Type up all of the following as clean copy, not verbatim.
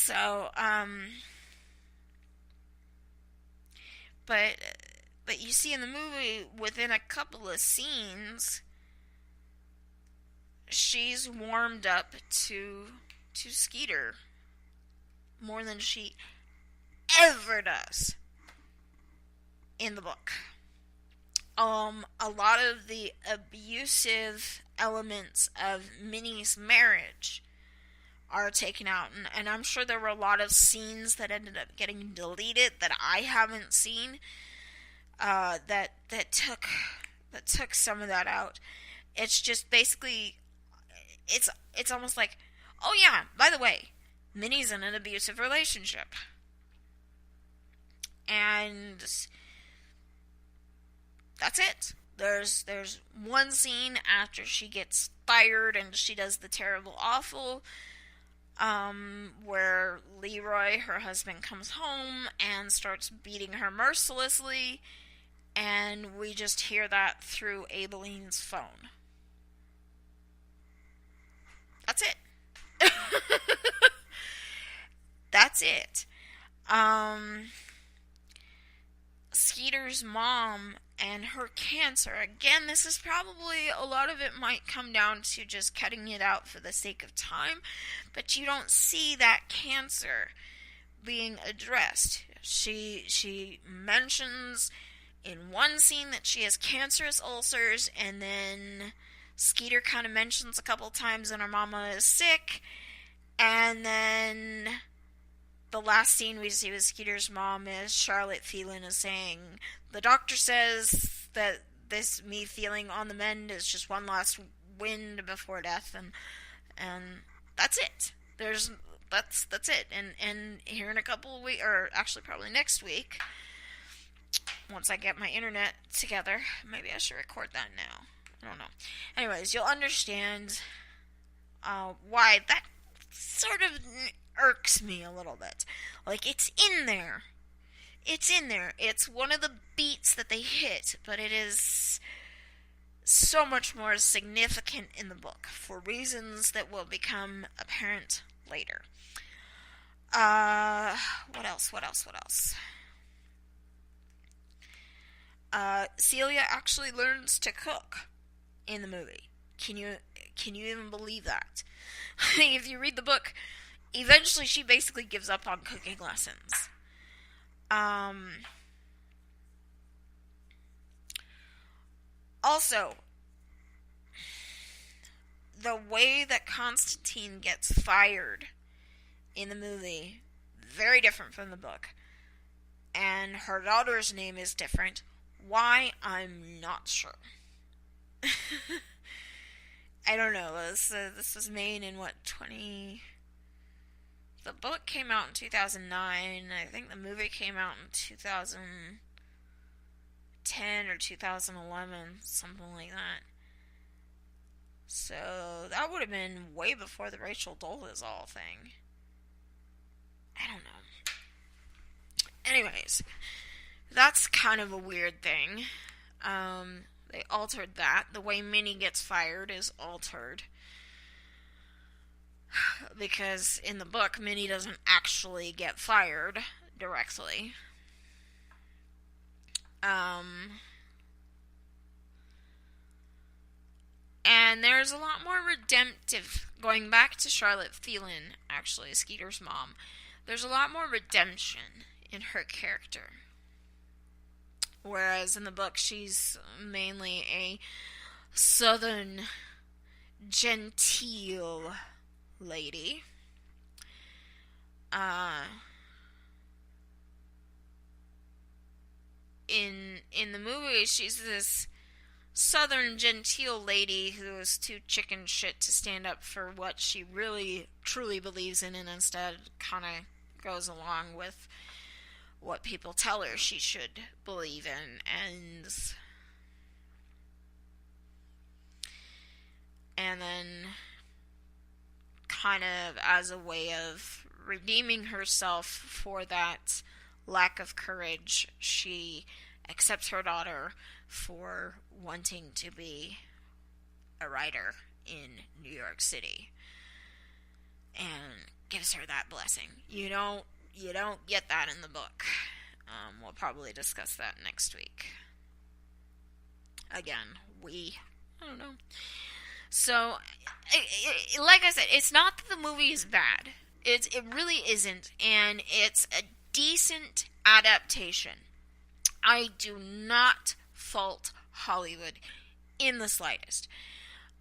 So, but you see in the movie, within a couple of scenes, she's warmed up to Skeeter more than she ever does in the book. A lot of the abusive elements of Minnie's marriage are taken out, and I'm sure there were a lot of scenes that ended up getting deleted that I haven't seen. That took some of that out. It's just basically, it's almost like, oh yeah, by the way, Minnie's in an abusive relationship, and that's it. There's one scene after she gets fired and she does the terrible awful, where Leroy, her husband, comes home and starts beating her mercilessly, and we just hear that through Abilene's phone. That's it. That's it. Skeeter's mom and her cancer. Again, this is probably, a lot of it might come down to just cutting it out for the sake of time, but you don't see that cancer being addressed. She mentions in one scene that she has cancerous ulcers, and then Skeeter kind of mentions a couple times that her mama is sick, and then the last scene we see with Skeeter's mom is Charlotte Phelan is saying, the doctor says that this me feeling on the mend is just one last wind before death, and that's it. That's it. And here in a couple of weeks, or actually probably next week, once I get my internet together, maybe I should record that now. I don't know. Anyways, you'll understand why that sort of irks me a little bit. Like, it's in there. It's in there. It's one of the beats that they hit, but it is so much more significant in the book for reasons that will become apparent later. What else? Celia actually learns to cook in the movie. Can you even believe that? If you read the book, eventually she basically gives up on cooking lessons. Also, the way that Constantine gets fired in the movie, very different from the book. And her daughter's name is different. Why? I'm not sure. I don't know. This was made in what, 20... The book came out in 2009. I think the movie came out in 2010 or 2011, something like that. So that would have been way before the Rachel Dolezal thing. I don't know. Anyways, that's kind of a weird thing. They altered that. The way Minnie gets fired is altered. Because in the book, Minnie doesn't actually get fired directly. And there's a lot more redemptive, going back to Charlotte Phelan, actually, Skeeter's mom. There's a lot more redemption in her character. Whereas in the book, she's mainly a southern, genteel lady. In the movie, she's this southern genteel lady who is too chicken shit to stand up for what she really truly believes in, and instead kind of goes along with what people tell her she should believe in, and then kind of as a way of redeeming herself for that lack of courage, she accepts her daughter for wanting to be a writer in New York City and gives her that blessing. You don't get that in the book. We'll probably discuss that next week. Again, I don't know. So, like I said, it's not that the movie is bad. It really isn't, and it's a decent adaptation. I do not fault Hollywood in the slightest.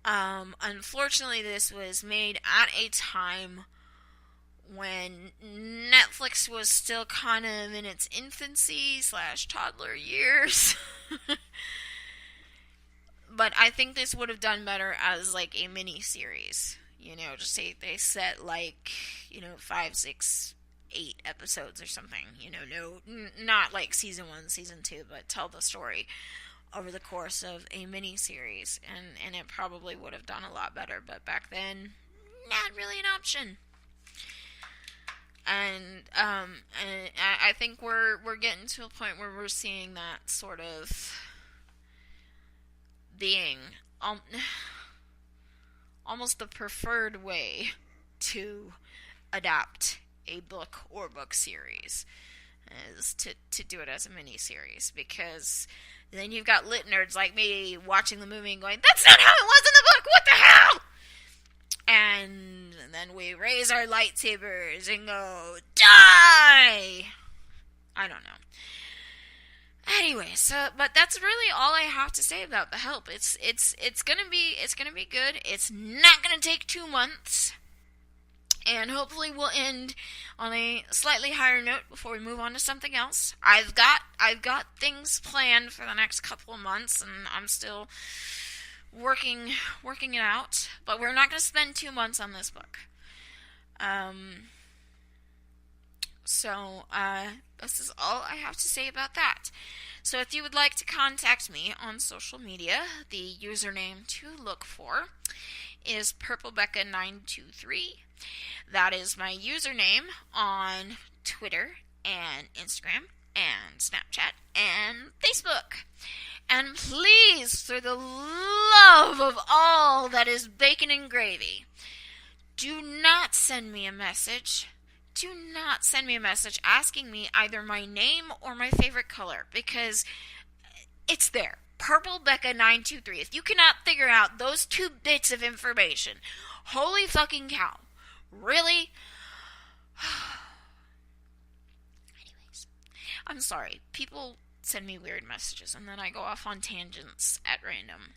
Unfortunately, this was made at a time when Netflix was still kind of in its infancy / toddler years. But I think this would have done better as like a mini series. Just say they set like 5, 6, 8 episodes or something. Not like season 1, season 2, but tell the story over the course of a mini series, and it probably would have done a lot better. But back then, not really an option. And I think we're getting to a point where we're seeing that sort of being almost the preferred way to adapt a book or book series, is to do it as a mini-series, because then you've got LitNerds like me watching the movie and going, that's not how it was in the book, what the hell? And then we raise our lightsabers and go, die! I don't know. Anyway, but that's really all I have to say about The Help. It's gonna be good. It's not gonna take 2 months, and hopefully we'll end on a slightly higher note before we move on to something else. I've got things planned for the next couple of months, and I'm still working it out. But we're not gonna spend 2 months on this book. So, this is all I have to say about that. So if you would like to contact me on social media, the username to look for is PurpleBecca923. That is my username on Twitter and Instagram and Snapchat and Facebook. And please, for the love of all that is bacon and gravy, do not send me a message. Do not send me a message asking me either my name or my favorite color, because it's there. PurpleBecca923. If you cannot figure out those 2 bits of information, holy fucking cow. Really? Anyways, I'm sorry. People send me weird messages and then I go off on tangents at random.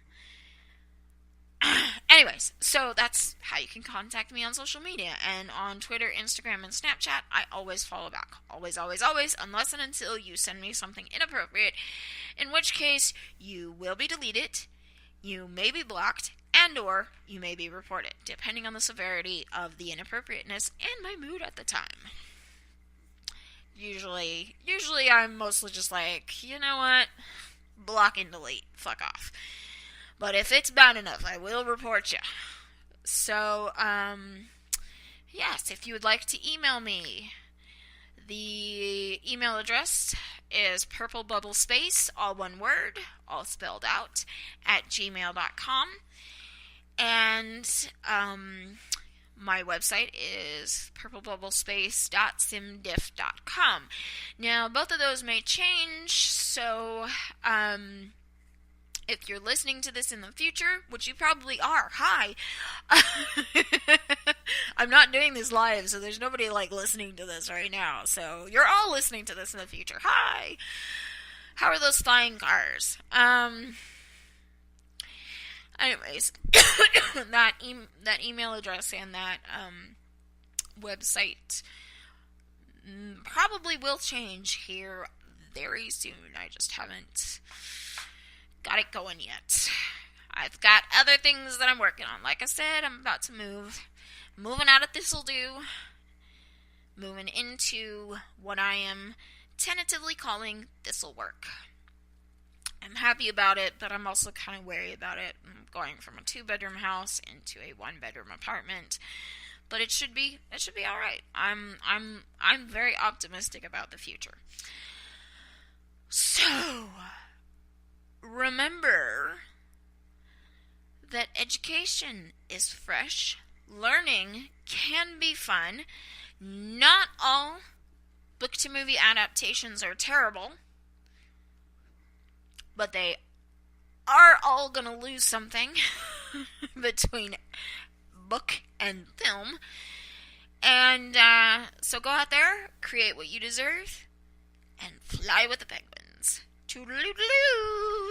Anyways, so that's how you can contact me on social media. And on Twitter, Instagram, and Snapchat, I always follow back. Always, always, always, unless and until you send me something inappropriate, in which case you will be deleted, you may be blocked, and or you may be reported, depending on the severity of the inappropriateness and my mood at the time. Usually I'm mostly just like, you know what? Block and delete. Fuck off. But if it's bad enough, I will report you. So, yes, if you would like to email me, the email address is purplebubblespace, all one word, all spelled out, at gmail.com. And, my website is purplebubblespace.simdiff.com. Now, both of those may change, so, if you're listening to this in the future, which you probably are, hi. I'm not doing this live, so there's nobody listening to this right now. So you're all listening to this in the future. Hi. How are those flying cars? Anyways, that email address and that website probably will change here very soon. I just haven't got it going yet. I've got other things that I'm working on. Like I said, I'm about to moving out of Thistledew, moving into what I am tentatively calling Thistlework. I'm happy about it, but I'm also kind of wary about it. I'm going from a 2-bedroom house into a 1-bedroom apartment, but it should be all right. I'm very optimistic about the future. So, remember that education is fresh learning can be fun. Not all book to movie adaptations are terrible, but they are all going to lose something between book and film. And so go out there, create what you deserve, and fly with the penguins. Toodaloo-doo!